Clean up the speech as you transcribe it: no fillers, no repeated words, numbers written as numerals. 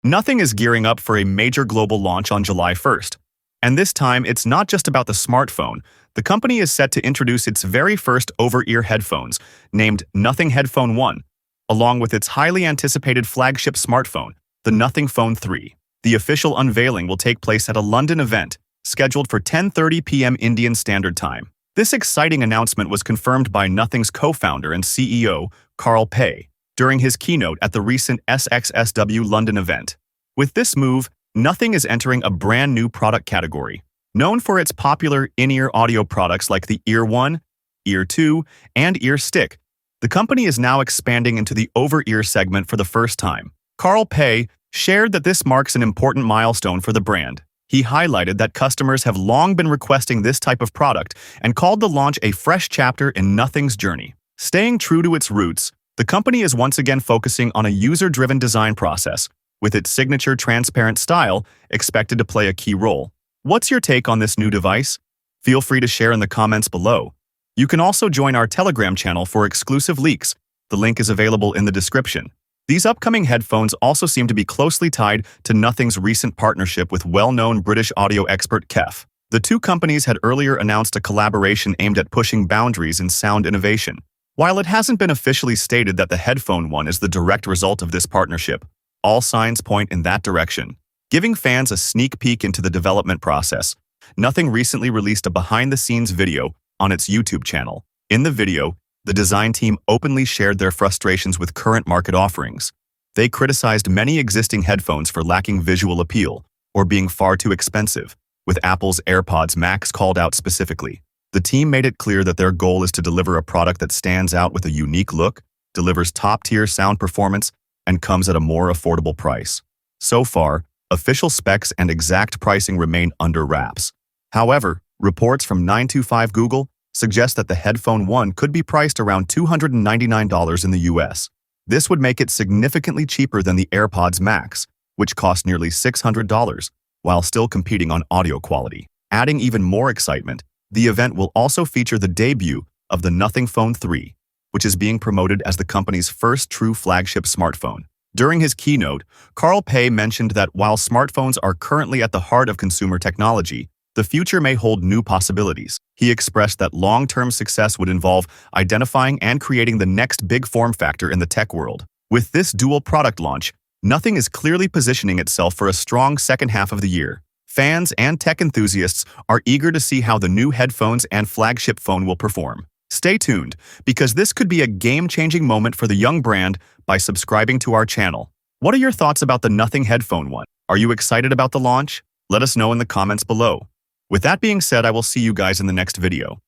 Nothing is gearing up for a major global launch on July 1st. And this time, it's not just about the smartphone. The company is set to introduce its very first over-ear headphones, named Nothing Headphone 1, along with its highly anticipated flagship smartphone, the Nothing Phone 3. The official unveiling will take place at a London event, scheduled for 10:30 p.m. Indian Standard Time. This exciting announcement was confirmed by Nothing's co-founder and CEO, Carl Pei, during his keynote at the recent SXSW London event. With this move, Nothing is entering a brand new product category. Known for its popular in-ear audio products like the Ear 1, Ear 2, and Ear Stick, the company is now expanding into the over-ear segment for the first time. Carl Pei shared that this marks an important milestone for the brand. He highlighted that customers have long been requesting this type of product and called the launch a fresh chapter in Nothing's journey. Staying true to its roots, the company is once again focusing on a user-driven design process, with its signature transparent style expected to play a key role. What's your take on this new device? Feel free to share in the comments below. You can also join our Telegram channel for exclusive leaks. The link is available in the description. These upcoming headphones also seem to be closely tied to Nothing's recent partnership with well-known British audio expert KEF. The two companies had earlier announced a collaboration aimed at pushing boundaries in sound innovation. While it hasn't been officially stated that the Headphone 1 is the direct result of this partnership, all signs point in that direction. Giving fans a sneak peek into the development process, Nothing recently released a behind-the-scenes video on its YouTube channel. In the video, the design team openly shared their frustrations with current market offerings. They criticized many existing headphones for lacking visual appeal or being far too expensive, with Apple's AirPods Max called out specifically. The team made it clear that their goal is to deliver a product that stands out with a unique look, delivers top-tier sound performance, and comes at a more affordable price. So far, official specs and exact pricing remain under wraps. However, reports from 925 Google suggest that the Headphone 1 could be priced around $299 in the US. This would make it significantly cheaper than the AirPods Max, which cost nearly $600, while still competing on audio quality. Adding even more excitement, the event will also feature the debut of the Nothing Phone 3, which is being promoted as the company's first true flagship smartphone. During his keynote, Carl Pei mentioned that while smartphones are currently at the heart of consumer technology, the future may hold new possibilities. He expressed that long-term success would involve identifying and creating the next big form factor in the tech world. With this dual product launch, Nothing is clearly positioning itself for a strong second half of the year. Fans and tech enthusiasts are eager to see how the new headphones and flagship phone will perform. Stay tuned, because this could be a game-changing moment for the young brand by subscribing to our channel. What are your thoughts about the Nothing Headphone 1? Are you excited about the launch? Let us know in the comments below. With that being said, I will see you guys in the next video.